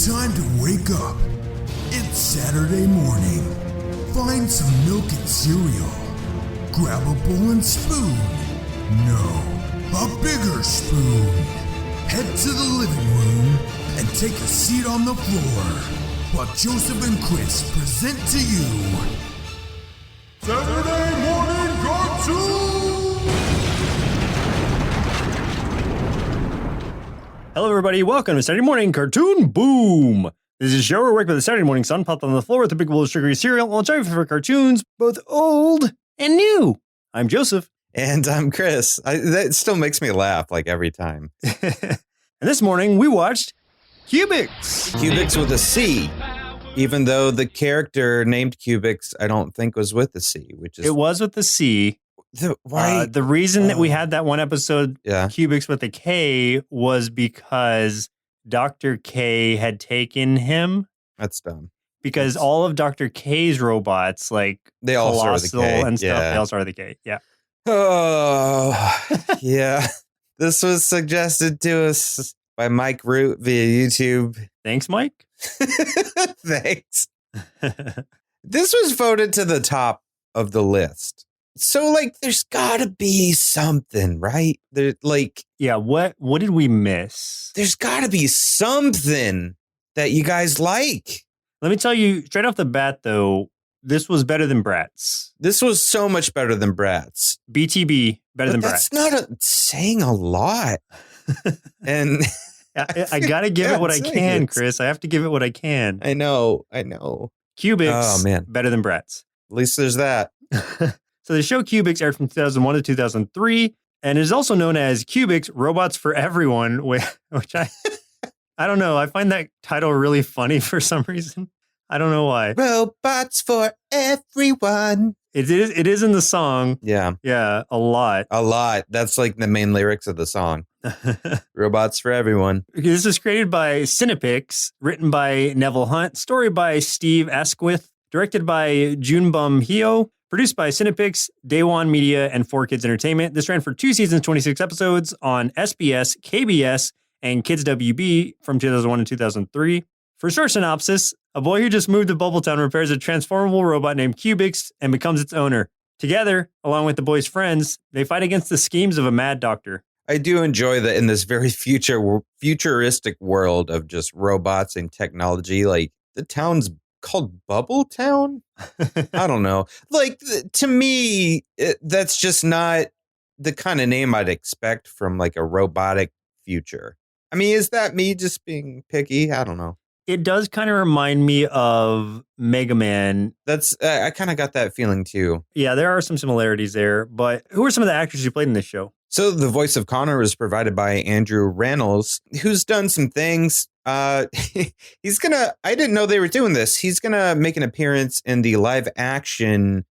Time to wake up. It's Saturday morning. Find some milk and cereal. Grab a bowl and spoon. No, a bigger spoon. Head to the living room and take a seat on the floor while Joseph and Chris present to you Saturday Morning Cartoon! Hello, everybody. Welcome to Saturday Morning Cartoon Boom. This is a show where we wake up with the Saturday morning sun popped on the floor with a big bowl of sugary cereal. I'll try your favorite cartoons, both old and new. I'm Joseph. And I'm Chris. That still makes me laugh like every time. And this morning we watched Cubix. Cubix with a C. Even though the character named Cubix, I don't think was with a C, which is... It was with the C. Why? The reason that we had that one episode, Cubix with a K, was because Dr. K had taken him. That's dumb. Because all of Dr. K's robots, like they all start with a K and stuff, they all start with a K. Yeah. Oh, yeah. This was suggested to us by Mike Root via YouTube. Thanks, Mike. Thanks. This was voted to the top of the list. So, like, there's gotta be something, right? Yeah, what did we miss? There's gotta be something that you guys like. Let me tell you, straight off the bat, though, this was better than Bratz. This was so much better than Bratz. BTB, better than Bratz. That's not saying a lot. And I gotta give it what I can, Chris. I have to give it what I can. I know. Cubix, better than Bratz. At least there's that. So the show Cubix aired from 2001 to 2003, and is also known as Cubix Robots for Everyone, which I don't know. I find that title really funny for some reason. I don't know why. Robots for everyone. It is in the song. Yeah. Yeah, a lot. A lot. That's like the main lyrics of the song. Robots for everyone. This was created by Cinepix, written by Neville Hunt, story by Steve Asquith, directed by Junbum Hyo, produced by Cinepix, Day One Media, and 4Kids Entertainment. This ran for 2 seasons, 26 episodes on SBS, KBS, and Kids WB from 2001 to 2003. For short synopsis, a boy who just moved to Bubbletown repairs a transformable robot named Cubix and becomes its owner. Together, along with the boy's friends, they fight against the schemes of a mad doctor. I do enjoy that in this very futuristic world of just robots and technology. Like, the town's called Bubbletown? I don't know. Like, to me, that's just not the kind of name I'd expect from, like, a robotic future. I mean, is that me just being picky? I don't know. It does kind of remind me of Mega Man. I kind of got that feeling, too. Yeah, there are some similarities there. But who are some of the actors who played in this show? So the voice of Connor was provided by Andrew Rannells, who's done some things. I didn't know they were doing this. He's going to make an appearance in the live action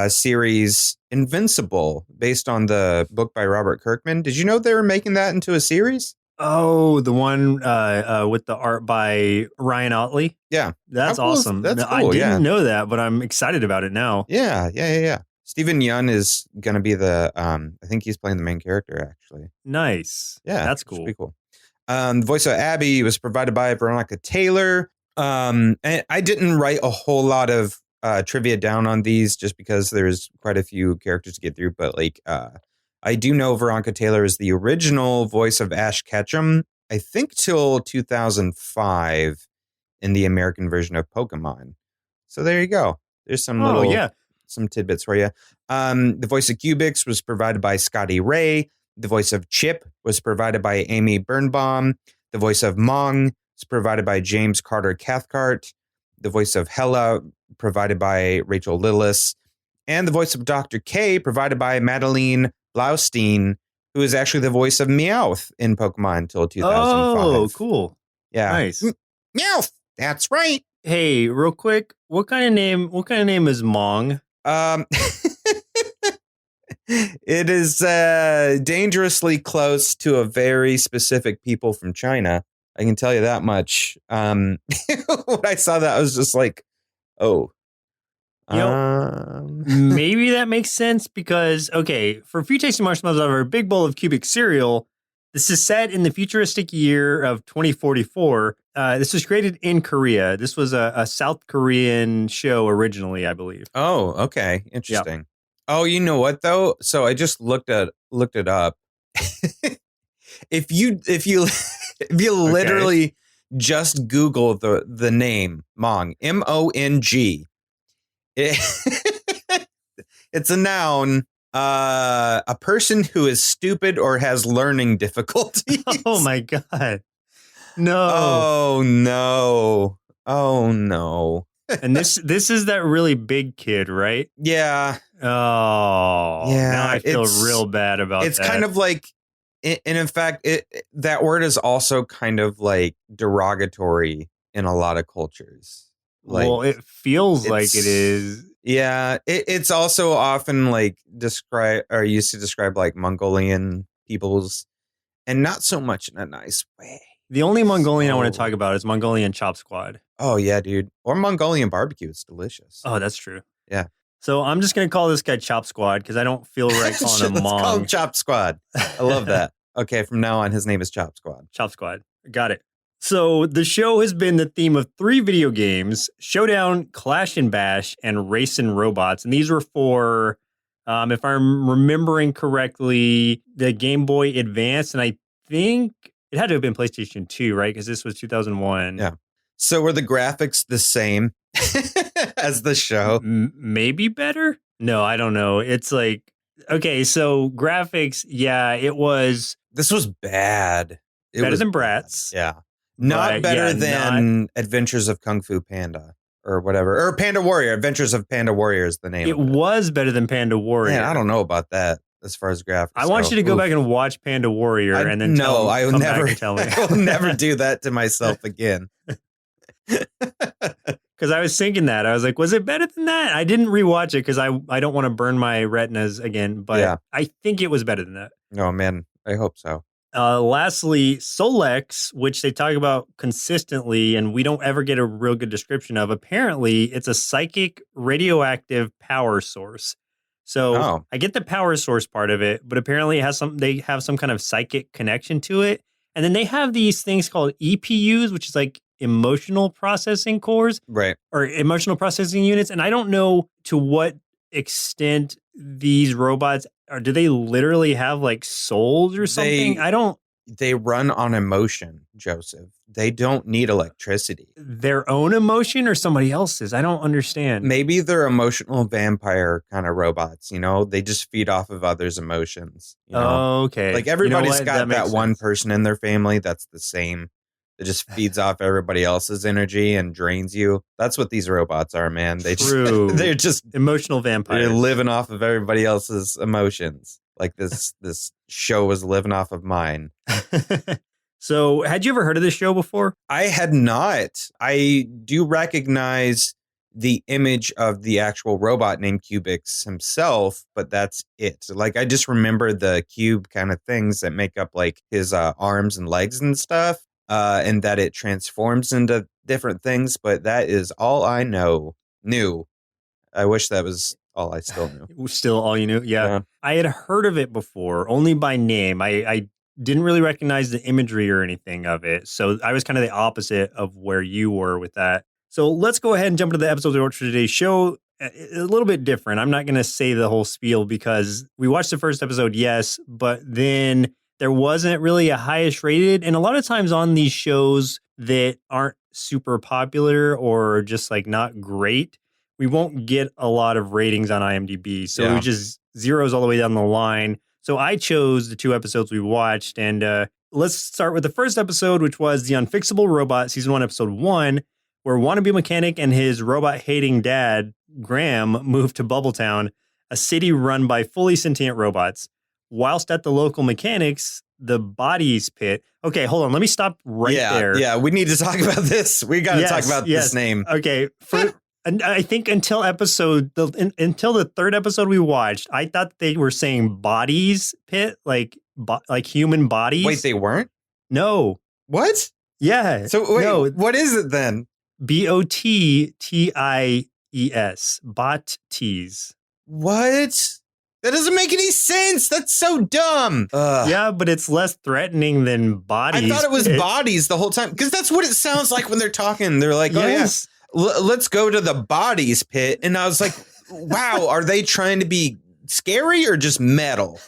series Invincible, based on the book by Robert Kirkman. Did you know they were making that into a series? Oh, the one with the art by Ryan Otley? Yeah. That's awesome. That's cool, I didn't know that, but I'm excited about it now. Yeah. Stephen Yeun is going to be I think he's playing the main character, actually. Nice. Yeah. That's cool. Pretty cool. The voice of Abby was provided by Veronica Taylor. And I didn't write a whole lot of trivia down on these just because there's quite a few characters to get through. But I do know Veronica Taylor is the original voice of Ash Ketchum, I think till 2005 in the American version of Pokemon. So there you go. There's some some tidbits for you. The voice of Cubix was provided by Scotty Ray. The voice of Chip was provided by Amy Birnbaum. The voice of Mong was provided by James Carter Cathcart. The voice of Hella provided by Rachel Lillis. And the voice of Dr. K provided by Madeline Blaustein, who is actually the voice of Meowth in Pokemon until 2005. Oh, cool. Yeah. Nice. Meowth. That's right. Hey, real quick, what kind of name is Mong? It is dangerously close to a very specific people from China. I can tell you that much. When I saw that, I was just like, oh. Maybe that makes sense because, okay, for a few tasty marshmallows out of our big bowl of Cubix cereal, This is set in the futuristic year of 2044. This was created in Korea. This was a South Korean show originally, I believe. Oh, okay. Interesting. Oh, you know what though? So I just looked it up. if you literally just Google the name Mong, M-O-N-G, it's a noun. A person who is stupid or has learning difficulties. Oh my God. No. Oh no. Oh no. And this is that really big kid, right? Yeah. Oh. Yeah. Now I feel real bad about it's that. kind of like, and in fact, that word is also kind of like derogatory in a lot of cultures. Like, well, it feels like it is. Yeah, it's also often like used to describe like Mongolian peoples, and not so much in a nice way. The only Mongolian I want to talk about is Mongolian Chop Squad. Oh yeah, dude. Or Mongolian barbecue. It's delicious. Oh, that's true. Yeah. So I'm just going to call this guy Chop Squad because I don't feel right calling him Let's Mong. call him Chop Squad. I love that. Okay, from now on, his name is Chop Squad. Chop Squad. Got it. So the show has been the theme of 3 video games: Showdown, Clash and Bash, and Racing Robots. And these were for, if I'm remembering correctly, the Game Boy Advance. And I think it had to have been PlayStation 2, right? Because this was 2001. Yeah. So were the graphics the same as the show? Maybe better? No, I don't know. It's like, okay, so graphics, yeah, it was. This was bad. Better than Bratz. Bad. Yeah. Not better than Adventures of Kung Fu Panda or whatever. Or Panda Warrior. Adventures of Panda Warrior is the name of it. It was better than Panda Warrior. Man, I don't know about that as far as graphics. I want you to go back and watch Panda Warrior and then tell me. I will never do that to myself again. Because I was thinking that. I was like, was it better than that? I didn't rewatch it because I don't want to burn my retinas again, but I think it was better than that. Oh, man. I hope so. Lastly, Solex, which they talk about consistently, and we don't ever get a real good description of. Apparently, it's a psychic radioactive power source. So I get the power source part of it, but apparently they have some kind of psychic connection to it. And then they have these things called EPUs, which is like emotional processing cores, right? Or emotional processing units. And I don't know to what extent these robots do they literally have like souls or something? They run on emotion, Joseph. They don't need electricity. Their own emotion or somebody else's? I don't understand. Maybe they're emotional vampire kind of robots, you know? They just feed off of others' emotions. You know? Oh, okay. Like everybody's got that one person in their family that's the same. It just feeds off everybody else's energy and drains you. That's what these robots are, man. They're just emotional vampires. They're living off of everybody else's emotions. Like this show was living off of mine. So, had you ever heard of this show before? I had not. I do recognize the image of the actual robot named Cubix himself, but that's it. Like, I just remember the cube kind of things that make up like his arms and legs and stuff. And that it transforms into different things, but that is all I knew. I wish that was all I still knew. Still all you knew? Yeah. I had heard of it before, only by name. I didn't really recognize the imagery or anything of it. So I was kind of the opposite of where you were with that. So let's go ahead and jump into the episodes we watched for today's show. A little bit different. I'm not going to say the whole spiel because we watched the first episode, yes, but then there wasn't really a highest rated. And a lot of times on these shows that aren't super popular or just like not great, we won't get a lot of ratings on IMDb. So it just zeros all the way down the line. So I chose the 2 episodes we watched. And let's start with the first episode, which was The Unfixable Robot, Season 1, Episode 1, where wannabe mechanic and his robot-hating dad, Graham, moved to Bubbletown, a city run by fully sentient robots. Whilst at the local mechanics, the bodies pit. Okay, hold on. Let me stop there. Yeah, we need to talk about this. We got to talk about this name. Okay. I think until the 3rd episode we watched, I thought they were saying bodies pit, like human bodies. Wait, they weren't? No. What? Yeah. So wait, what is it then? BOTTIES. Bot tees. What? That doesn't make any sense. That's so dumb. Ugh. Yeah, but it's less threatening than bodies. I thought it was bodies the whole time because that's what it sounds like when they're talking. They're like, yes. "Oh yeah, let's go to the bodies pit." And I was like, "Wow, are they trying to be scary or just metal?"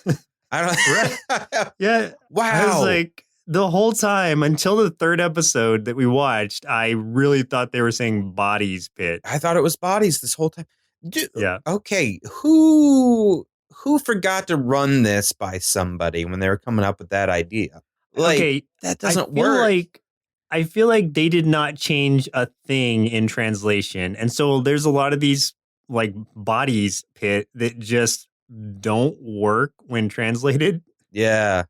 I don't. Yeah. Wow. I was like, the whole time until the third episode that we watched, I really thought they were saying bodies pit. I thought it was bodies this whole time. Dude, yeah. Okay. Who forgot to run this by somebody when they were coming up with that idea? Like, okay, that doesn't work. I feel like they did not change a thing in translation. And so there's a lot of these like bodies pit that just don't work when translated. Yeah.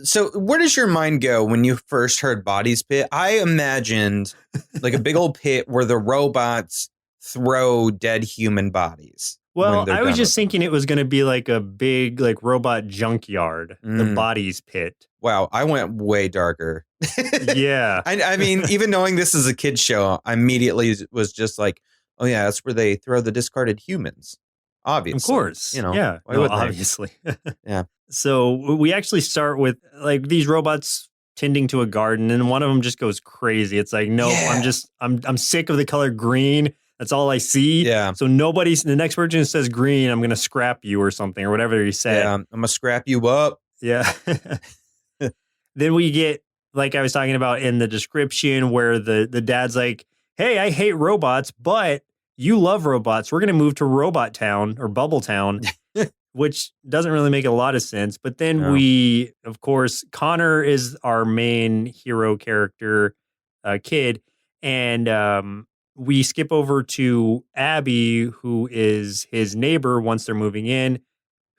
So where does your mind go when you first heard bodies pit? I imagined like a big old pit where the robots throw dead human bodies. Well, I was just thinking it was going to be like a big like robot junkyard, the bodies pit. Wow, I went way darker. Yeah. I mean, even knowing this is a kid's show, I immediately was just like, oh yeah, that's where they throw the discarded humans. Obviously. Of course. You know, yeah. No, obviously. Yeah. So we actually start with like these robots tending to a garden and one of them just goes crazy. It's like, no, yeah. I'm sick of the color green. That's all I see. Yeah. So the next person says green, I'm going to scrap you or something or whatever he said. Yeah. I'm going to scrap you up. Yeah. Then we get, like I was talking about in the description where the dad's like, hey, I hate robots, but you love robots. We're going to move to Robot Town or Bubble Town, which doesn't really make a lot of sense. But then we, of course, Connor is our main hero character, kid. And we skip over to Abby, who is his neighbor once they're moving in,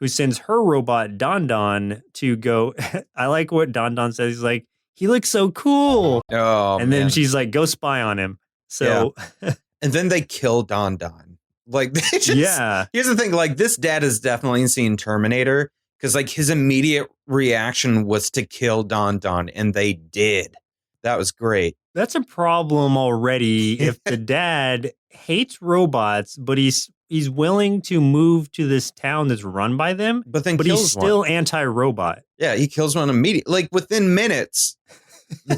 who sends her robot, Don Don, to go. I like what Don Don says. He's like, he looks so cool. Oh, and then she's like, go spy on him. So, and then they kill Don Don. Like, they just, here's the thing. Like, this dad has definitely seen Terminator because, like, his immediate reaction was to kill Don Don, and they did. That was great. That's a problem already. If the dad hates robots, but he's willing to move to this town that's run by them, but he's still anti-robot. Yeah, he kills one immediately. Like, within minutes.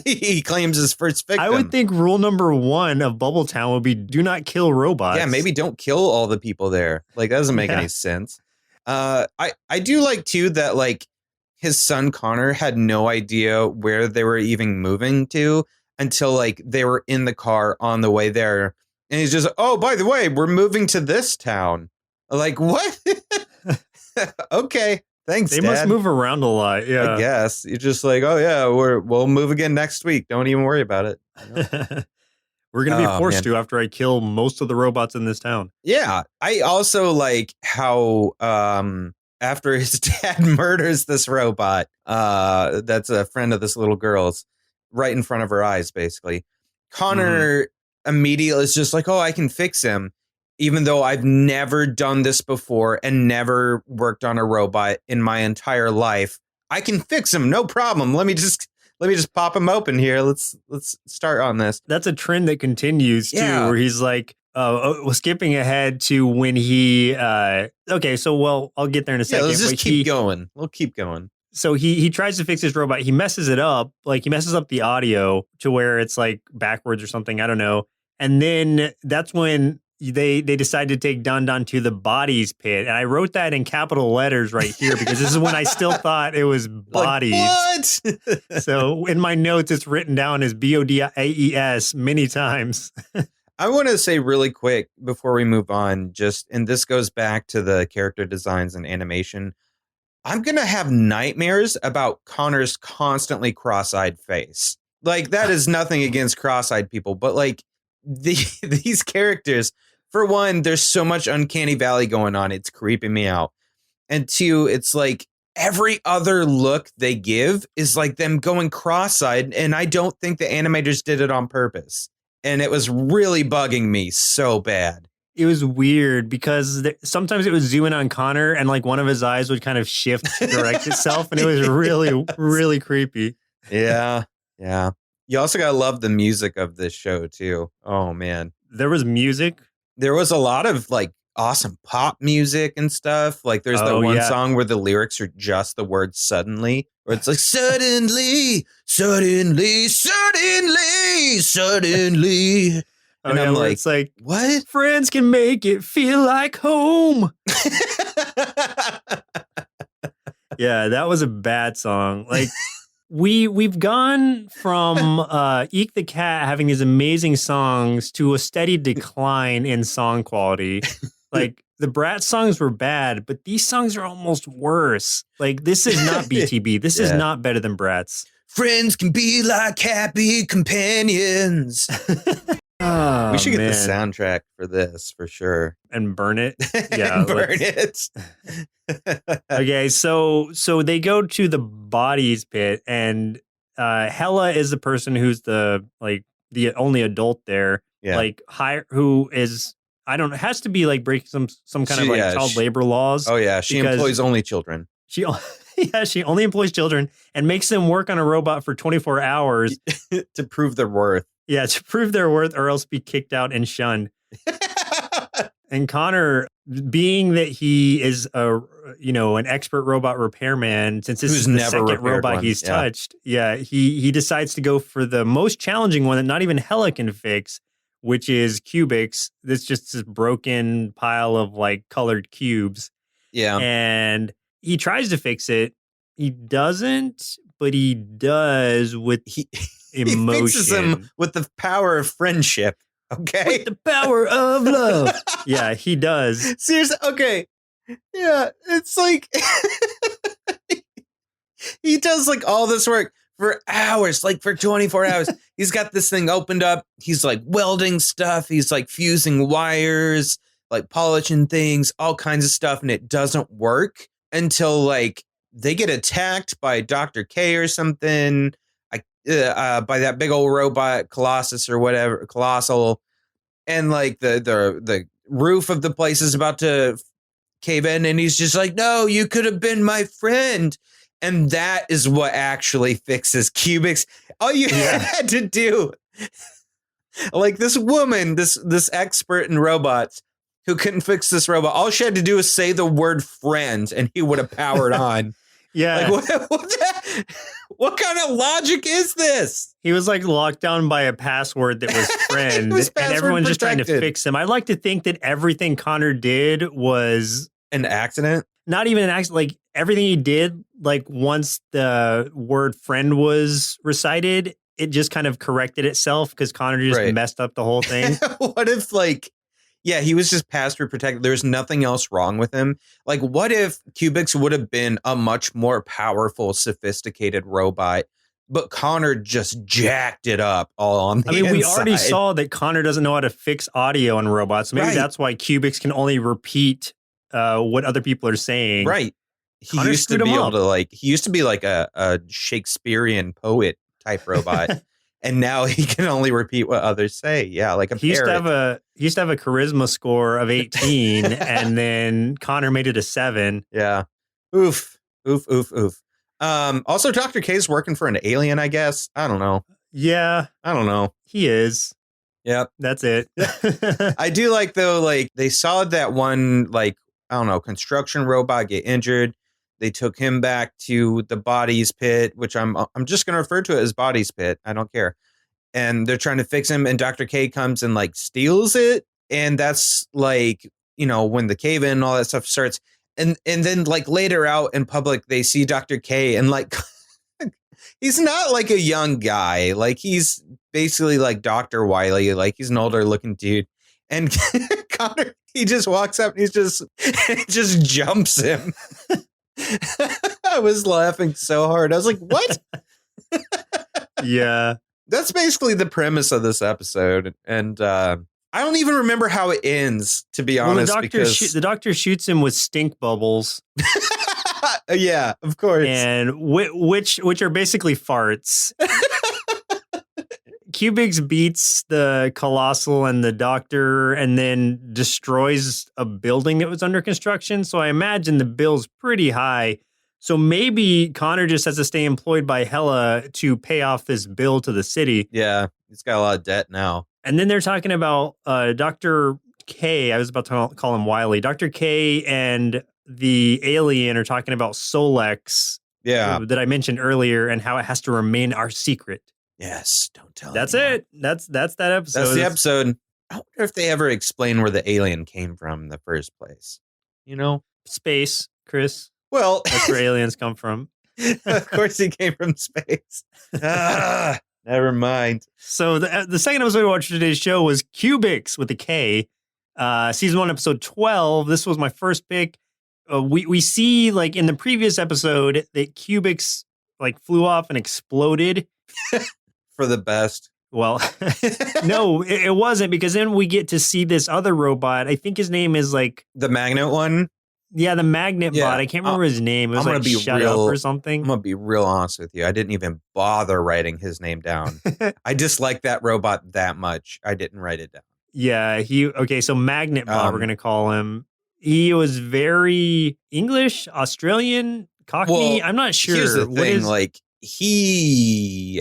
He claims his first victim. I would think rule number 1 of Bubble Town would be do not kill robots. Yeah, maybe don't kill all the people there. Like, that doesn't make any sense. I do like, too, that, like, his son Connor had no idea where they were even moving to until, like, they were in the car on the way there. And he's just, oh, by the way, we're moving to this town. Like, what? Okay. Thanks, They Dad. must move around a lot, yeah. I guess. You're just like, oh, yeah, we'll move again next week. Don't even worry about it. We're going to be forced to after I kill most of the robots in this town. Yeah. I also like how after his dad murders this robot that's a friend of this little girl's right in front of her eyes, basically, Connor immediately is just like, oh, I can fix him. Even though I've never done this before and never worked on a robot in my entire life, I can fix him, no problem. Let me just pop him open here. Let's start on this. That's a trend that continues too, where he's like, skipping ahead to when he. Okay, so I'll get there in a second. Let's just keep going. We'll keep going. So he tries to fix his robot. He messes it up, like he messes up the audio to where it's like backwards or something. I don't know. And then that's when they decide to take Don Don to the bodies pit. And I wrote that in capital letters right here because this is when I still thought it was bodies. Like, what? So in my notes, it's written down as BODIES many times. I want to say really quick before we move on, and this goes back to the character designs and animation. I'm going to have nightmares about Connor's constantly cross-eyed face. Like, that is nothing against cross-eyed people, but like these characters, for one, there's so much uncanny valley going on. It's creeping me out. And 2, it's like every other look they give is like them going cross-eyed. And I don't think the animators did it on purpose. And it was really bugging me so bad. It was weird because sometimes it would zoom in on Connor and like one of his eyes would kind of shift to direct itself. And it was really, really creepy. Yeah. Yeah. You also got to love the music of this show, too. Oh, man. There was music. There was a lot of like awesome pop music and stuff. Like there's that one song where the lyrics are just the word suddenly, where it's like suddenly, suddenly, suddenly, suddenly. And I'm like, it's like, what? Friends can make it feel like home. Yeah, that was a bad song. Like we've gone from Eek the Cat having these amazing songs to a steady decline in song quality. Like the Bratz songs were bad, but these songs are almost worse. Like this is not BTB. This is not better than Bratz. Friends can be like happy companions. Oh, we should get the soundtrack for this for sure and burn it. Yeah, burn it. Okay, so they go to the bodies pit, and Hella is the person who's the only adult there. Yeah. Like who is has to be like breaking some kind of child labor laws. Oh yeah, she employs only children. She only employs children and makes them work on a robot for 24 hours to prove their worth. Yeah, to prove their worth or else be kicked out and shunned. And Connor, being that he is an expert robot repairman, since this is the second robot he's touched, he decides to go for the most challenging one that not even Hella can fix, which is Cubix. That's just this broken pile of like colored cubes. Yeah. And he tries to fix it. He doesn't, but he does with emotion. He fixes them with the power of friendship. Okay. With the power of love. Yeah, he does. Seriously. Okay. Yeah. It's like he does like all this work for hours, like for 24 hours. He's got this thing opened up. He's like welding stuff. He's like fusing wires, like polishing things, all kinds of stuff. And it doesn't work until like they get attacked by Dr. K or something. By that big old robot Colossus or whatever, Colossal, and like the roof of the place is about to cave in, and he's just like, no, you could have been my friend. And that is what actually fixes Cubix. All you had to do, like this woman, this expert in robots who couldn't fix this robot, all she had to do is say the word friend and he would have powered on. Yeah. Like, what kind of logic is this? He was like locked down by a password that was friend, and everyone's just trying to fix him. I like to think that everything Connor did was an accident. Not even an accident. Like everything he did, like once the word friend was recited, it just kind of corrected itself because Connor just messed up the whole thing. What if he was just password protected. There's nothing else wrong with him. Like, what if Cubix would have been a much more powerful, sophisticated robot, but Connor just jacked it up all on the inside? We already saw that Connor doesn't know how to fix audio in robots. So maybe that's why Cubix can only repeat what other people are saying. Right. He used to be like a Shakespearean poet type robot. And now he can only repeat what others say. Yeah, like a parrot. He used to have a charisma score of 18, and then Connor made it a 7. Yeah. Oof. Also, Dr. K's working for an alien, I guess. I don't know. Yeah. I don't know. He is. Yep. That's it. I do like, though, like, they saw that one, like, I don't know, construction robot get injured. They took him back to the bodies pit, which I'm just going to refer to it as bodies pit. I don't care. And they're trying to fix him, and Dr. K comes and like steals it. And that's like, when the cave in and all that stuff starts. And then like later out in public, they see Dr. K and like, he's not like a young guy. Like he's basically like Dr. Wily. Like he's an older looking dude. And Connor, he just walks up and he's just jumps him. I was laughing so hard. I was like, what? Yeah. That's basically the premise of this episode. And I don't even remember how it ends, to be honest. The doctor shoots him with stink bubbles. Yeah, of course. And which are basically farts. Cubix beats the Colossal and the Doctor and then destroys a building that was under construction. So I imagine the bill's pretty high. So maybe Connor just has to stay employed by Hella to pay off this bill to the city. Yeah, he's got a lot of debt now. And then they're talking about Dr. K, I was about to call him Wiley. Dr. K and the alien are talking about Solex that I mentioned earlier and how it has to remain our secret. Yes, don't tell That's anyone. it. That's that episode. That's the episode. I wonder if they ever explain where the alien came from in the first place. You know? Space, Chris. Well, that's where aliens come from. Of course he came from space. Never mind. So the second episode we watched today's show was Cubix with a K. Season 1, episode 12. This was my first pick. We see, like, in the previous episode that Cubix, like, flew off and exploded. For the best. Well, no, it wasn't, because then we get to see this other robot. I think his name is, like... The magnet one? Yeah, the magnet bot. I can't remember his name. It was like Shut Up or something. I'm going to be real honest with you. I didn't even bother writing his name down. I dislike that robot that much. I didn't write it down. Yeah, so Magnet Bot, we're going to call him. He was very English, Australian, Cockney. I'm not sure. Here's the thing,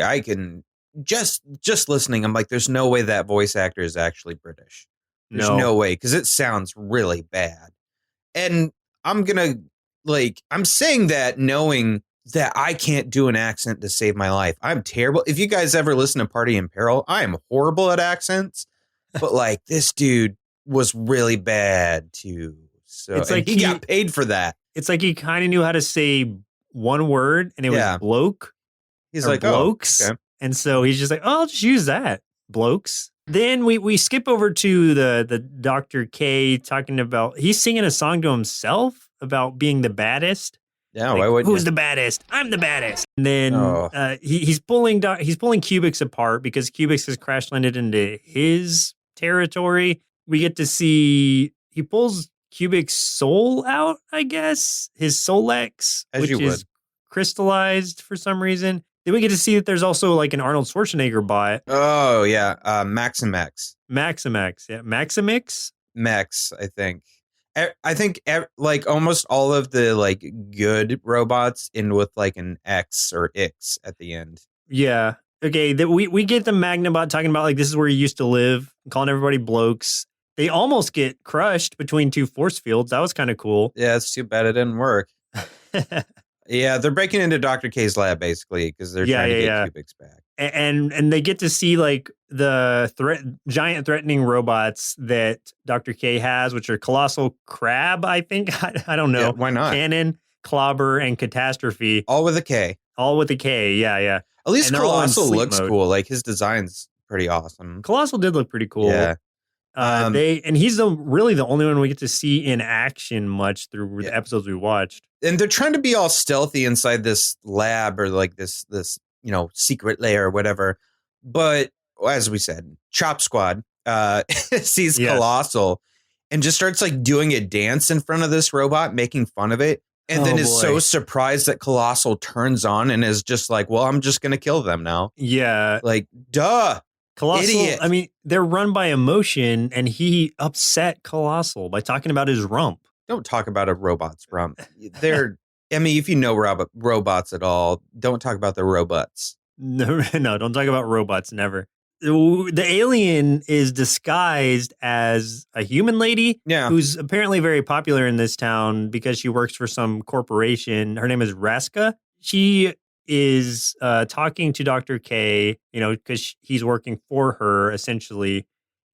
I can just listening, I'm like, there's no way that voice actor is actually British. There's no way, because it sounds really bad. And I'm saying that knowing that I can't do an accent to save my life. I'm terrible. If you guys ever listen to Party in Peril, I am horrible at accents. But like, this dude was really bad too. So it's like he got paid for that. It's like he kind of knew how to say one word, and it was bloke. He's like, blokes. Oh, okay. And so he's just like, oh, I'll just use that. Blokes. Then we skip over to the Dr. K talking about, he's singing a song to himself about being the baddest. Yeah, why wouldn't Who's the baddest? I'm the baddest. And then he's pulling Cubix apart because Cubix has crash landed into his territory. We get to see he pulls Cubix' soul out, I guess, his Solex, which is crystallized for some reason. Then we get to see that there's also like an Arnold Schwarzenegger bot. Oh, yeah. Maximex. Yeah. Maximix? Mex, I think. I think like almost all of the like good robots end with like an X or X at the end. Yeah. Okay. We get the Magnabot talking about like this is where he used to live, calling everybody blokes. They almost get crushed between two force fields. That was kind of cool. Yeah, it's too bad it didn't work. Yeah, they're breaking into Dr. K's lab basically because they're trying to get Cubix back. And they get to see like the giant threatening robots that Dr. K has, which are Colossal Crab, I think. I don't know. Yeah, why not? Cannon, Clobber, and Catastrophe. All with a K. All with a K, yeah. At least Colossal looks cool. Like his design's pretty awesome. Colossal did look pretty cool. Yeah. He's really the only one we get to see in action much through the episodes we watched. And they're trying to be all stealthy inside this lab or like this secret lair or whatever. But as we said, Chop Squad sees Colossal and just starts like doing a dance in front of this robot, making fun of it. And then is so surprised that Colossal turns on and is just like, well, I'm just going to kill them now. Yeah. Like, duh. Colossal, idiot. I mean, they're run by emotion, and he upset Colossal by talking about his rump. Don't talk about a robot's rump. If you know robots at all, don't talk about the robots. No, don't talk about robots, never. The alien is disguised as a human lady who's apparently very popular in this town because she works for some corporation. Her name is Raska. She is talking to Dr. K, because he's working for her, essentially,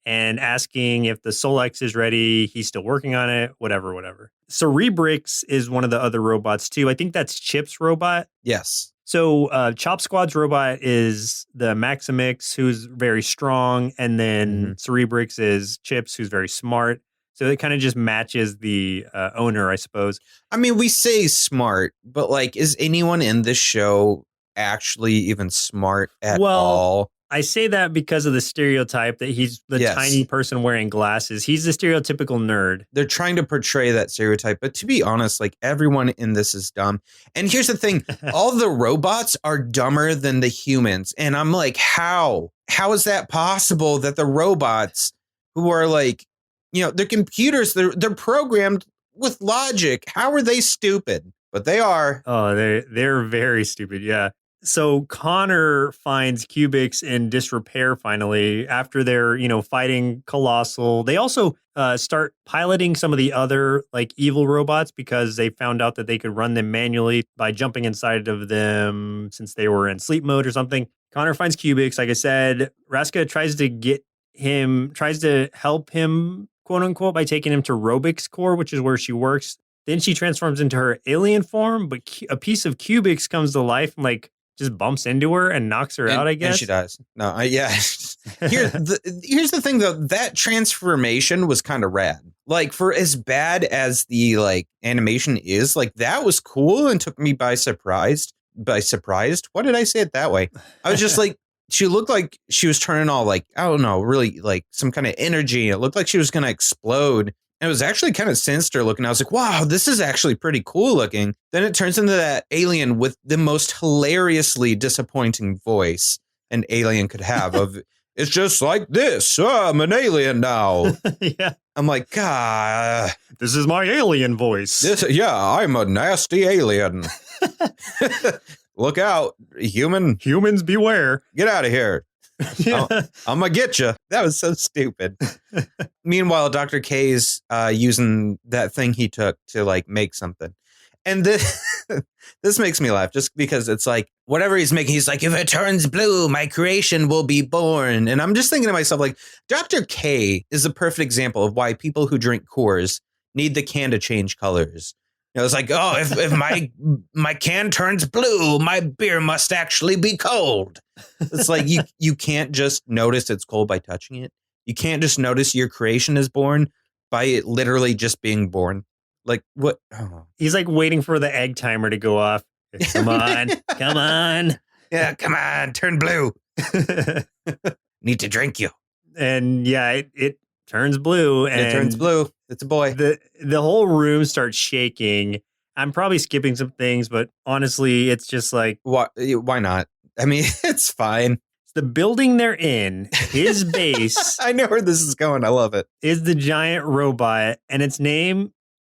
and asking if the Solex is ready. He's still working on it, whatever. Cerebrix is one of the other robots, too. I think that's Chip's robot. Yes. So Chop Squad's robot is the Maximix, who's very strong, and then Cerebrix is Chips, who's very smart. So it kind of just matches the owner, I suppose. I mean, we say smart, but like, is anyone in this show actually even smart at all? I say that because of the stereotype that he's the tiny person wearing glasses. He's the stereotypical nerd. They're trying to portray that stereotype. But to be honest, like everyone in this is dumb. And here's the thing. All the robots are dumber than the humans. And I'm like, how? How is that possible that the robots who are like, they're computers, they're programmed with logic. How are they stupid? But they are. Oh, they're very stupid. Yeah. So Connor finds Cubix in disrepair finally after they're, fighting Colossal. They also start piloting some of the other like evil robots because they found out that they could run them manually by jumping inside of them since they were in sleep mode or something. Connor finds Cubix. Like I said, Raska tries to help him, quote unquote, by taking him to Robix Core, which is where she works. Then she transforms into her alien form, but a piece of Cubix comes to life and like just bumps into her and knocks her out, I guess. And she dies. No, yeah. Here's the thing, though. That transformation was kind of rad. Like, for as bad as the like animation is, like that was cool and took me by surprise. Why did I say it that way? I was just like, she looked like she was turning all like, I don't know, really like some kind of energy. It looked like she was going to explode. And it was actually kind of sinister looking. I was like, wow, this is actually pretty cool looking. Then it turns into that alien with the most hilariously disappointing voice an alien could have of, it's just like this. Oh, I'm an alien now. Yeah. I'm like, God. This is my alien voice. I'm a nasty alien. Look out, Humans beware. Get out of here. Yeah. I'm going to get you. That was so stupid. Meanwhile, Dr. K's using that thing he took to like make something. And this makes me laugh just because it's like whatever he's making, he's like, if it turns blue, my creation will be born. And I'm just thinking to myself, like, Dr. K is a perfect example of why people who drink Coors need the can to change colors. It's like, oh, if my can turns blue, my beer must actually be cold. It's like you can't just notice it's cold by touching it. You can't just notice your creation is born by it literally just being born. Like what? Oh. He's like waiting for the egg timer to go off. Come on. Yeah, come on, turn blue. Need to drink you. And yeah, it turns blue. And it turns blue. It's a boy. The whole room starts shaking. I'm probably skipping some things, but honestly, it's just like... Why not? I mean, it's fine. The building they're in, his base... I know where this is going. I love it. ...is the giant robot, and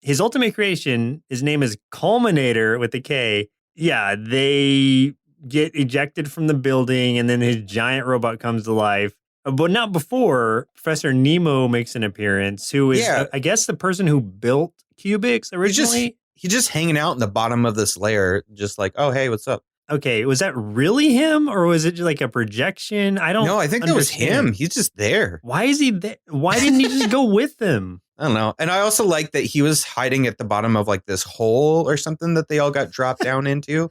his ultimate creation, his name is Culminator with a K. Yeah, they get ejected from the building, and then his giant robot comes to life. But not before Professor Nemo makes an appearance, who is, I guess, the person who built Cubix originally. He's just hanging out in the bottom of this layer, just like, oh, hey, what's up? Okay, was that really him, or was it like a projection? No, I think that was him. He's just there. Why is he there? Why didn't he just go with them? I don't know. And I also like that he was hiding at the bottom of like this hole or something that they all got dropped down into.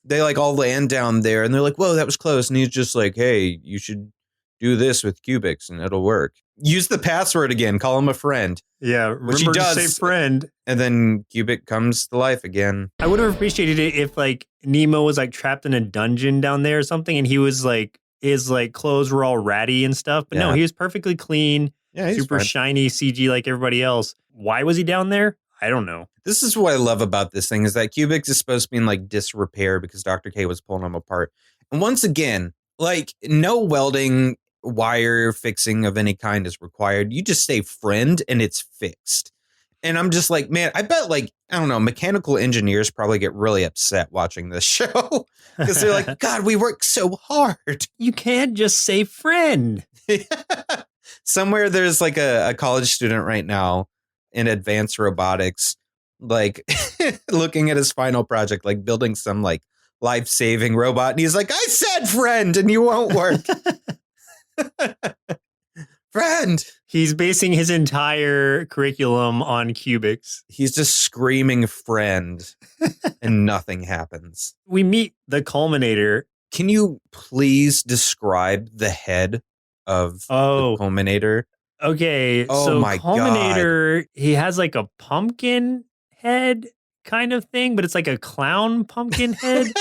They like all land down there, and they're like, whoa, that was close. And he's just like, hey, you should do this with Cubix and it'll work. Use the password again. Call him a friend. Yeah, remember to say friend. And then Cubix comes to life again. I would have appreciated it if like Nemo was like trapped in a dungeon down there or something, and he was like his like clothes were all ratty and stuff. But no, he was perfectly clean, super shiny CG like everybody else. Why was he down there? I don't know. This is what I love about this thing is that Cubix is supposed to be in like disrepair because Dr. K was pulling him apart. And once again, like no welding, wire fixing of any kind is required. You just say friend and it's fixed. And I'm just like, man, I bet like, I don't know, mechanical engineers probably get really upset watching this show because they're like, God, we work so hard. You can't just say friend. Somewhere there's like a college student right now in advanced robotics, like looking at his final project, like building some like life-saving robot. And he's like, I said friend and you won't work. Friend. He's basing his entire curriculum on Cubix. He's just screaming friend and nothing happens. We meet the Culminator. Can you please describe the head of the Culminator? Okay, so my Culminator, God. He has like a pumpkin head kind of thing, but it's like a clown pumpkin head.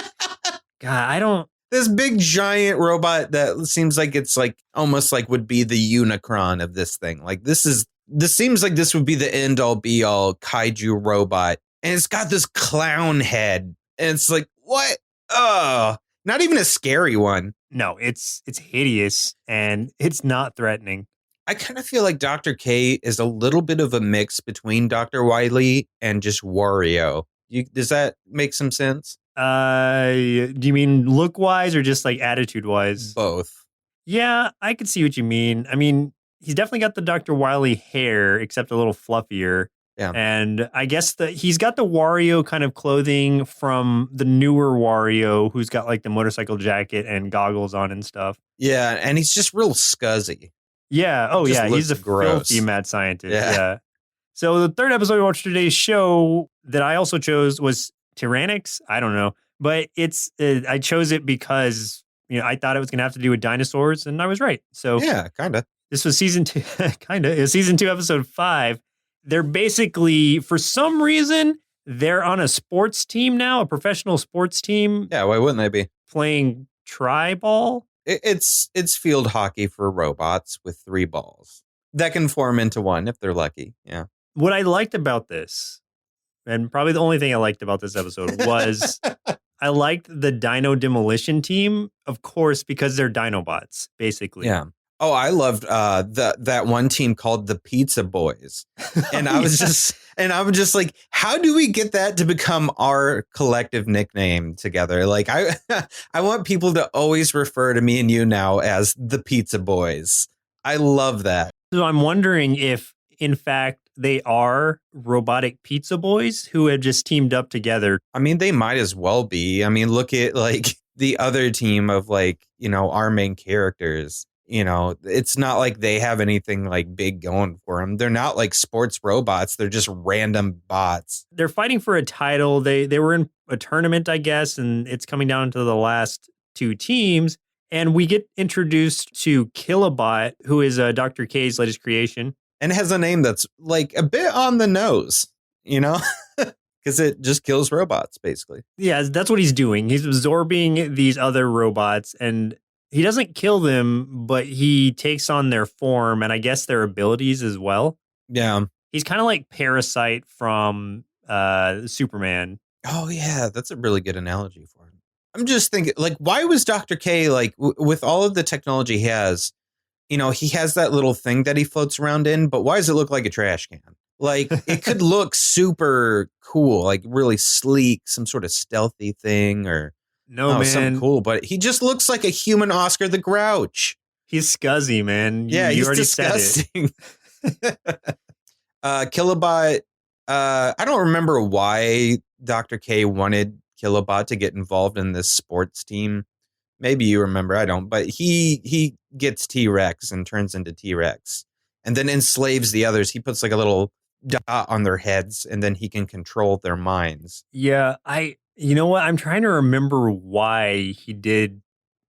God, I don't... This big giant robot that seems like it's like almost like would be the Unicron of this thing. Like this seems like this would be the end all be all kaiju robot. And it's got this clown head. And it's like, what? Oh, not even a scary one. No, it's hideous and it's not threatening. I kind of feel like Dr. K is a little bit of a mix between Dr. Wily and just Wario. Does that make some sense? Do you mean look wise or just like attitude wise? Both. Yeah, I could see what you mean. I mean, he's definitely got the Dr. Wily hair, except a little fluffier. Yeah. And I guess he's got the Wario kind of clothing from the newer Wario, who's got like the motorcycle jacket and goggles on and stuff. Yeah, and he's just real scuzzy. Yeah. Oh, Just yeah. He's a looks gross. filthy mad scientist. Yeah. Yeah. So the third episode we watched today's show that I also chose was Tyrannix. I don't know, but I chose it because I thought it was going to have to do with dinosaurs, and I was right. So yeah, kind of. This was season 2, kind of. It was season 2, episode 5. They're basically, for some reason, they're on a sports team now, a professional sports team. Yeah, why wouldn't they be playing tri-ball? It's field hockey for robots with 3 balls that can form into one if they're lucky. Yeah. What I liked about this, and probably the only thing I liked about this episode, was I liked the Dino Demolition Team, of course, because they're Dinobots, basically. Yeah. Oh, I loved that one team called the Pizza Boys. And I was just like, how do we get that to become our collective nickname together? Like I want people to always refer to me and you now as the Pizza Boys. I love that. So I'm wondering if, in fact, they are robotic pizza boys who have just teamed up together. I mean, they might as well be. I mean, look at like the other team of like, our main characters. It's not like they have anything like big going for them. They're not like sports robots. They're just random bots. They're fighting for a title. They were in a tournament, I guess, and it's coming down to the last 2 teams. And we get introduced to Killabot, who is Dr. K's latest creation. And has a name that's like a bit on the nose, because it just kills robots, basically. Yeah, that's what he's doing. He's absorbing these other robots, and he doesn't kill them, but he takes on their form and I guess their abilities as well. Yeah. He's kind of like Parasite from Superman. Oh, yeah. That's a really good analogy for him. I'm just thinking, like, why was Dr. K, like, with all of the technology he has, he has that little thing that he floats around in, but why does it look like a trash can? Like, it could look super cool, like really sleek, some sort of stealthy thing or... No, man. Something cool, but he just looks like a human Oscar the Grouch. He's scuzzy, man. Yeah, you he's already disgusting. said it. Killabot, I don't remember why Dr. K wanted Killabot to get involved in this sports team. Maybe you remember, I don't. But he gets T-Rex and turns into T-Rex and then enslaves the others. He puts like a little dot on their heads and then he can control their minds. Yeah, you know what? I'm trying to remember why he did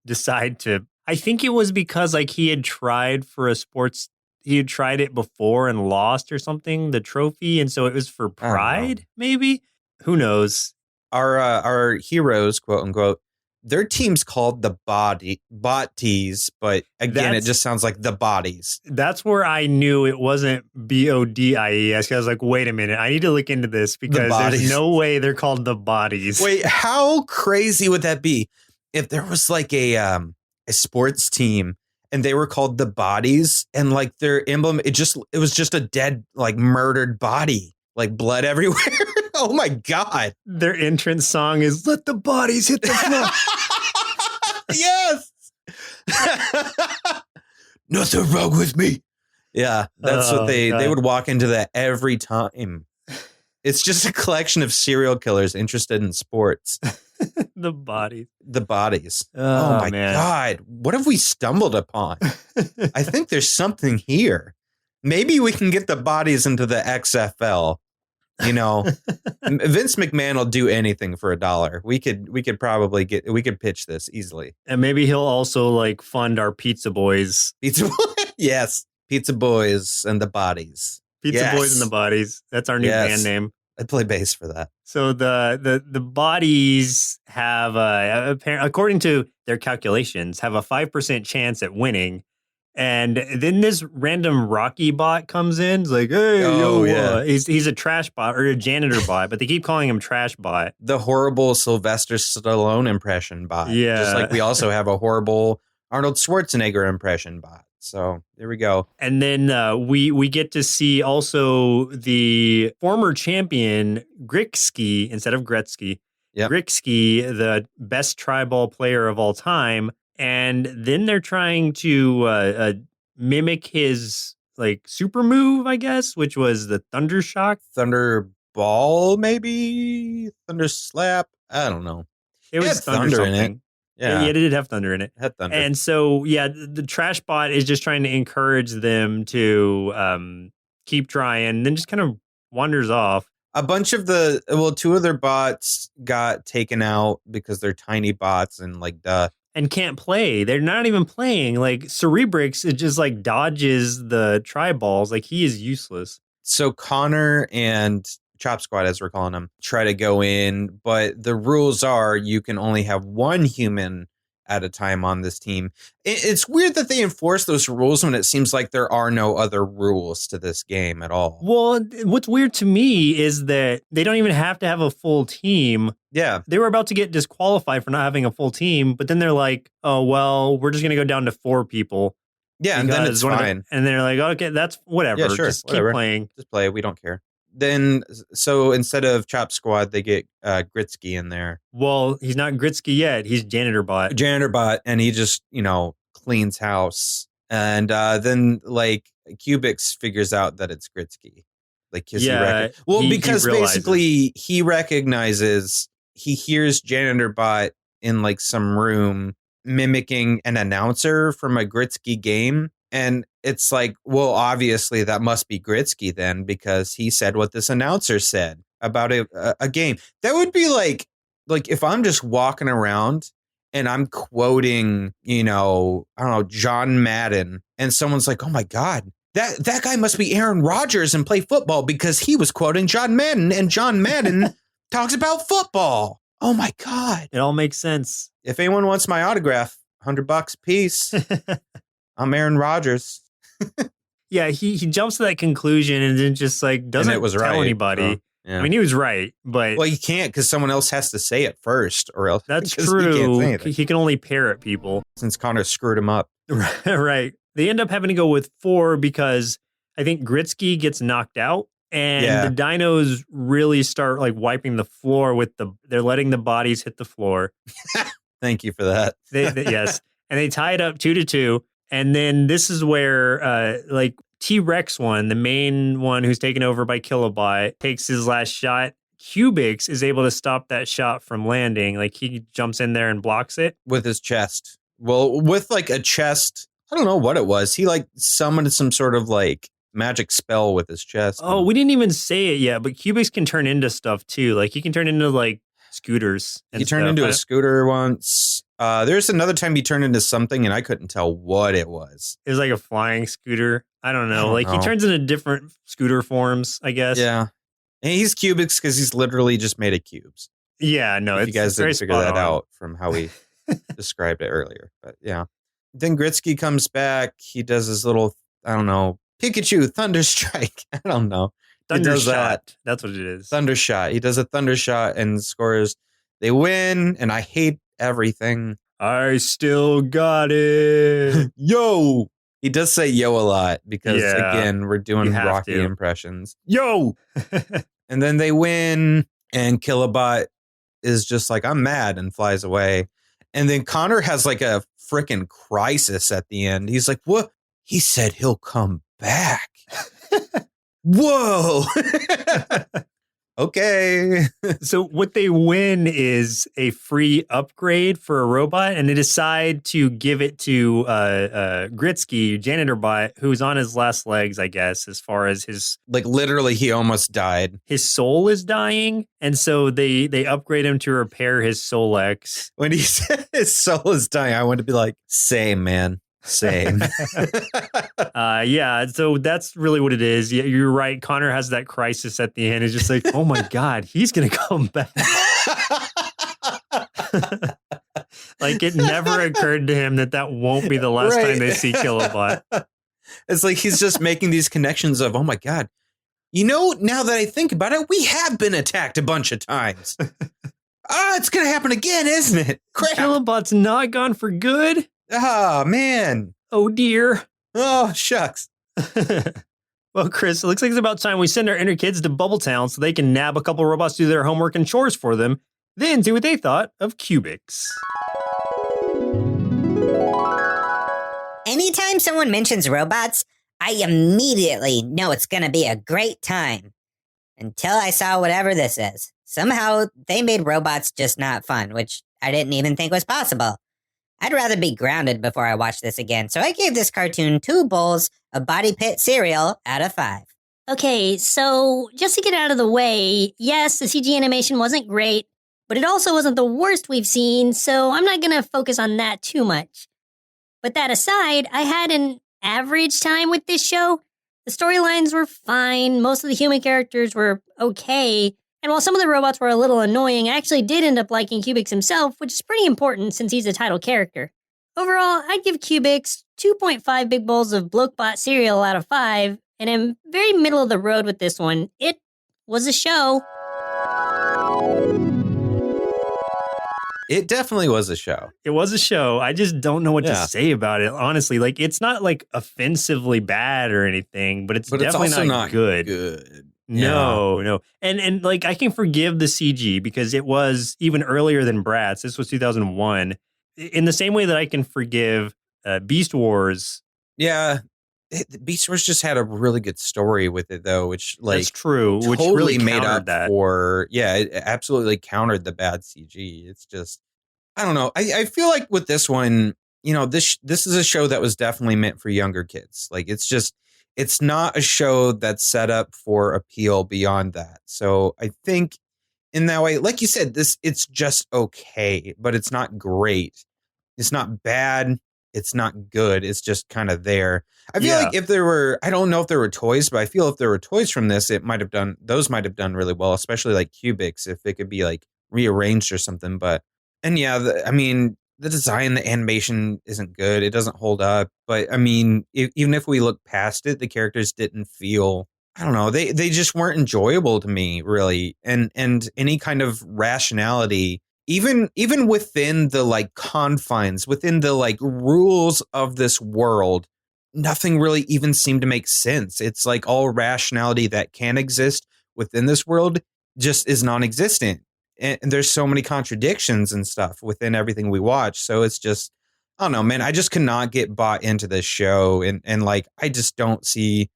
decide to. I think it was because like he had tried for a sports. He had tried it before and lost or something, the trophy. And so it was for pride, maybe? Who knows? Our heroes, quote unquote, their team's called the Botties, but again, it just sounds like the bodies. That's where I knew it wasn't BODIES. I was like, wait a minute, I need to look into this because there's no way they're called the bodies. Wait, how crazy would that be if there was like a sports team and they were called the Bodies and like their emblem, it was just a dead, like murdered body, like blood everywhere. Oh my God. Their entrance song is "Let the Bodies Hit the Floor." Yes. Nothing wrong with me. Yeah, that's what they would walk into that every time. It's just a collection of serial killers interested in sports. The bodies. Oh my God. What have we stumbled upon? I think there's something here. Maybe we can get the bodies into the XFL. Vince McMahon will do anything for $1. We could probably pitch this easily. And maybe he'll also like fund our Pizza Boys. Yes. Pizza Boys and the Bodies. Boys and the Bodies. That's our new band name. I'd play bass for that. So the Bodies have according to their calculations, have a 5% chance at winning. And then this random Rocky bot comes in. It's like, hey, he's a trash bot or a janitor bot, but they keep calling him trash bot. The horrible Sylvester Stallone impression bot. Yeah. Just like we also have a horrible Arnold Schwarzenegger impression bot. So there we go. And then we get to see also the former champion Grixky instead of Gretzky. Yep. Grixky, the best tribal player of all time. And then they're trying to mimic his like super move, I guess, which was the Thunder Shock. Thunder Ball, maybe? Thunder Slap? I don't know. It was thunder in it. something. Yeah, it did have thunder in it. It had thunder. And so, yeah, the trash bot is just trying to encourage them to keep trying, then just kind of wanders off. A bunch of two of their bots got taken out because they're tiny bots and like duh. And can't play. They're not even playing. Like Cerebrix, it just like dodges the tri-balls. Like he is useless. So Connor and Chop Squad, as we're calling them, try to go in, but the rules are you can only have one human at a time on this team. It's weird that they enforce those rules when it seems like there are no other rules to this game at all. Well, what's weird to me is that they don't even have to have a full team. Yeah. They were about to get disqualified for not having a full team, but then they're like, oh, well, we're just going to go down to 4 people. Yeah, and then it's fine. And they're like, okay, that's whatever. Yeah, sure, just whatever. Keep playing. Just play. We don't care. Then, so instead of Chop Squad, they get Gritsky in there. Well, he's not Gritsky yet. He's Janitor Bot. Janitor Bot, and he just, cleans house. And then, like, Cubix figures out that it's Gritsky. Like, because because basically he recognizes, he hears Janitor Bot in, like, some room mimicking an announcer from a Gritsky game. And it's like, well, obviously that must be Gritsky then, because he said what this announcer said about a game. That would be like if I'm just walking around and I'm quoting, I don't know, John Madden, and someone's like, oh my God, that guy must be Aaron Rodgers and play football because he was quoting John Madden, and John Madden talks about football. Oh my God. It all makes sense. If anyone wants my autograph, $100 a piece. I'm Aaron Rodgers. Yeah, he jumps to that conclusion and then just like doesn't tell anybody. Yeah. I mean, he was right, but well, you can't because someone else has to say it first, or else that's true. He can only parrot people since Connor screwed him up. Right. They end up having to go with 4 because I think Gritsky gets knocked out, and the dinos really start like wiping the floor with they're letting the bodies hit the floor. Thank you for that. Yes, and they tie it up 2-2. And then this is where, like, T-Rex one, the main one who's taken over by Kilobot, takes his last shot. Cubix is able to stop that shot from landing. Like, he jumps in there and blocks it. With his chest. Well, with, like, a chest. I don't know what it was. He, like, summoned some sort of, like, magic spell with his chest. Oh, we didn't even say it yet, but Cubix can turn into stuff, too. Like, he can turn into, like, scooters. He turned into a scooter once. There's another time he turned into something and I couldn't tell what it was. It was like a flying scooter. I don't know. He turns into different scooter forms, I guess. Yeah. And he's Cubix because he's literally just made of cubes. Yeah, no, if you guys didn't figure that out from how we described it earlier. But yeah. Then Gritsky comes back. He does his little, I don't know, Pikachu Thunder Strike. I don't know. Thunder Shot. That's what it is. Thunder Shot. He does a Thunder Shot and scores. They win, and I hate everything. I still got it. Yo. He does say yo a lot because, again, we're doing Rocky impressions. Yo. And then they win, and Kilobot is just like, I'm mad, and flies away. And then Connor has like a freaking crisis at the end. He's like, what? He said he'll come back. Whoa. Okay. So what they win is a free upgrade for a robot, and they decide to give it to Gritsky, Janitor Bot, who's on his last legs, I guess, as far as his... Like, literally, he almost died. His soul is dying, and so they upgrade him to repair his Solex. When he said his soul is dying, I wanted to be like, same, man. Same. Yeah, so that's really what it is. Yeah, you're right. Connor has that crisis at the end. It's just like, oh my God, he's going to come back. Like, it never occurred to him that won't be the last time they see Kilobot. It's like he's just making these connections of, oh my God, now that I think about it, we have been attacked a bunch of times. It's going to happen again, isn't it? Crap. Kilobot's not gone for good. Oh, man. Oh, dear. Oh, shucks. Well, Chris, it looks like it's about time we send our inner kids to Bubble Town so they can nab a couple robots to do their homework and chores for them. then see what they thought of Cubix. Anytime someone mentions robots, I immediately know it's going to be a great time. Until I saw whatever this is. Somehow, they made robots just not fun, which I didn't even think was possible. I'd rather be grounded before I watch this again, so I gave this cartoon 2 bowls of Body Pit cereal out of 5. Okay, so just to get out of the way, yes, the CG animation wasn't great, but it also wasn't the worst we've seen, so I'm not going to focus on that too much. But that aside, I had an average time with this show. The storylines were fine, most of the human characters were okay, and while some of the robots were a little annoying, I actually did end up liking Cubix himself, which is pretty important since he's a title character. Overall, I'd give Cubix 2.5 big bowls of Blokebot cereal out of 5, and I'm very middle of the road with this one. It was a show. It definitely was a show. It was a show. I just don't know what to say about it, honestly. Like, it's not like offensively bad or anything, but it's definitely also not good. No. And like, I can forgive the CG because it was even earlier than Bratz. This was 2001. In the same way that I can forgive Beast Wars. Yeah. Beast Wars just had a really good story with it, though, which, like, that's true. Totally which really made up that. for, it absolutely countered the bad CG. It's just, I don't know. I feel like with this one, this is a show that was definitely meant for younger kids. Like, it's not a show that's set up for appeal beyond that. So I think in that way, like you said, it's just okay, but it's not great. It's not bad. It's not good. It's just kind of there. I feel like if there were, I don't know if there were toys, but I feel if there were toys from this, those might have done really well, especially like Cubix, if it could be like rearranged or something. But, and the design, the animation isn't good. It doesn't hold up. But I mean, even if we look past it, the characters didn't feel, I don't know, they just weren't enjoyable to me, really. And any kind of rationality, even within the like confines, within the like rules of this world, nothing really even seemed to make sense. It's like all rationality that can exist within this world just is non-existent. And there's so many contradictions and stuff within everything we watch. So it's just, I don't know, man, I just could not get bought into this show. And like, I just don't see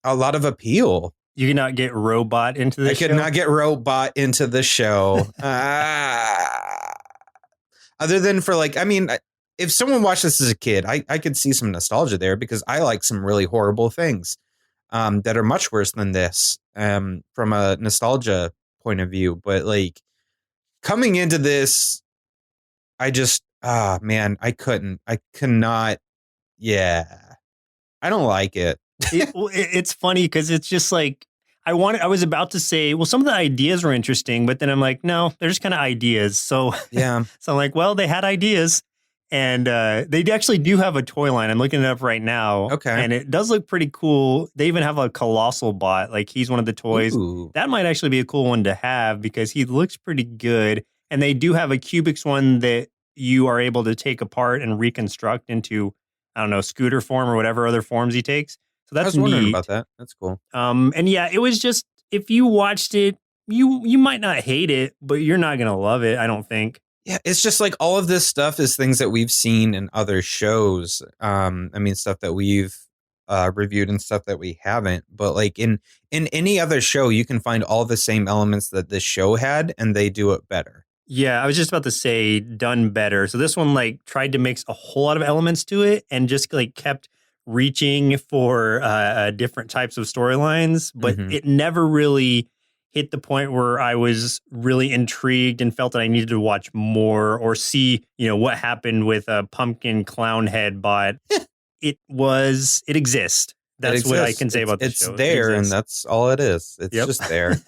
a lot of appeal. You cannot get robot into the show? I could not get robot into the show. Other than for like, I mean, if someone watched this as a kid, I could see some nostalgia there because I like some really horrible things that are much worse than this from a nostalgia point of view. But like coming into this, I just, I cannot. Yeah, I don't like it. It's funny because it's just like, I was about to say, well, some of the ideas were interesting, but then I'm like, no, they're just kind of ideas. So yeah. So I'm like, well, they had ideas, and they actually do have a toy line. I'm looking it up right now. Okay. And it does look pretty cool. They even have a colossal bot. Like, he's one of the toys. Ooh. That might actually be a cool one to have because he looks pretty good. And they do have a Cubix one that you are able to take apart and reconstruct into, I don't know, scooter form or whatever other forms he takes. So that's I was wondering neat. about that. That's cool. And yeah, it was just, if you watched it, you might not hate it, but you're not going to love it, I don't think. Yeah, it's just like all of this stuff is things that we've seen in other shows. Stuff that we've reviewed and stuff that we haven't. But like in any other show, you can find all the same elements that this show had, and they do it better. Yeah, I was just about to say done better. So this one like tried to mix a whole lot of elements to it and just like kept reaching for different types of storylines, but it never really hit the point where I was really intrigued and felt that I needed to watch more or see, what happened with a pumpkin clown head bot. It exists. That's what I can say about the show. It's there, and that's all it is. It's just there.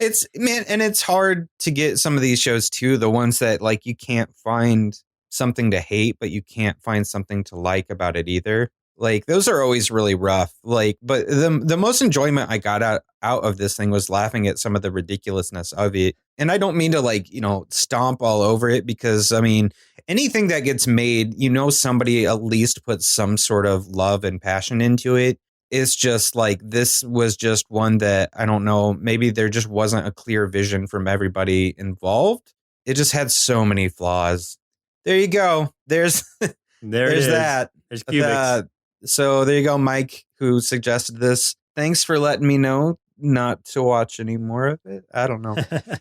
And it's hard to get some of these shows too, the ones that like you can't find something to hate, but you can't find something to like about it either. Like those are always really rough. Like, but the most enjoyment I got out of this thing was laughing at some of the ridiculousness of it. And I don't mean to like, stomp all over it because I mean, anything that gets made, somebody at least puts some sort of love and passion into it. It's just like, this was just one that I don't know, maybe there just wasn't a clear vision from everybody involved. it just had so many flaws. There you go. There's There's that. There's Cubix. So there you go, Mike, who suggested this. Thanks for letting me know not to watch any more of it. I don't know.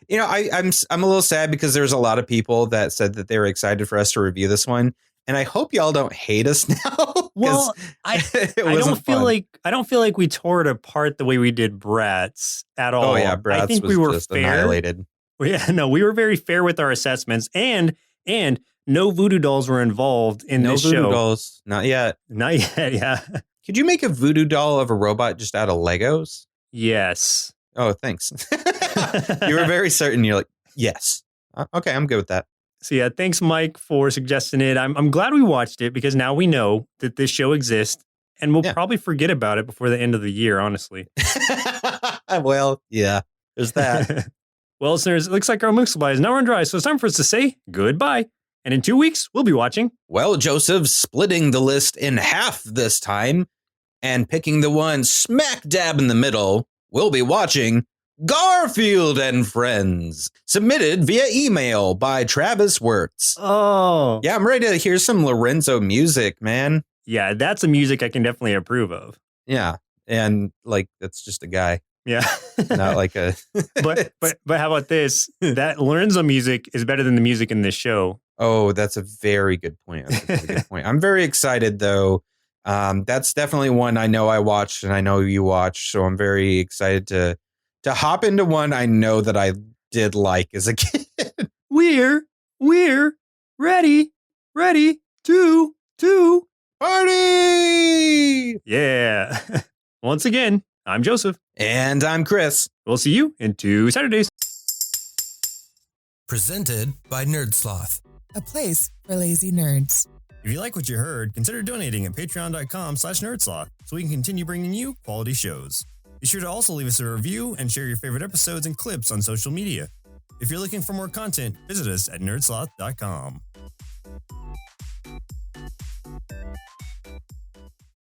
I'm a little sad because there's a lot of people that said that they were excited for us to review this one. And I hope y'all don't hate us now. Well, I don't feel like we tore it apart the way we did Bratz at all. Oh yeah, Bratz I think was we were just fair. annihilated. Yeah, no, we were very fair with our assessments, and no voodoo dolls were involved in this voodoo show. dolls, not yet. Not yet. Yeah. Could you make a voodoo doll of a robot just out of Legos? Yes. Oh, thanks. You were very certain. You're like, yes. Okay, I'm good with that. So yeah, thanks, Mike, for suggesting it. I'm glad we watched it because now we know that this show exists, and we'll probably forget about it before the end of the year, honestly. Well, yeah, there's that. Well, listeners, it looks like our milk supply is now run dry, so it's time for us to say goodbye. And in 2 weeks, we'll be watching. Well, Joseph, splitting the list in half this time and picking the one smack dab in the middle, we'll be watching Garfield and Friends, submitted via email by Travis Wirtz. Oh. Yeah, I'm ready to hear some Lorenzo music, man. Yeah, that's a music I can definitely approve of. Yeah, and like that's just a guy. Yeah. Not like a but how about this? That Lorenzo music is better than the music in this show. Oh, that's a very good point. That's a very good point. I'm very excited though. That's definitely one I know I watched and I know you watched, so I'm very excited to hop into one I know that I did like as a kid. We're ready to party. Yeah. Once again, I'm Joseph. And I'm Chris. We'll see you in 2 Saturdays. Presented by Nerdsloth, a place for lazy nerds. If you like what you heard, consider donating at patreon.com/nerdsloth so we can continue bringing you quality shows. Be sure to also leave us a review and share your favorite episodes and clips on social media. If you're looking for more content, visit us at nerdsloth.com.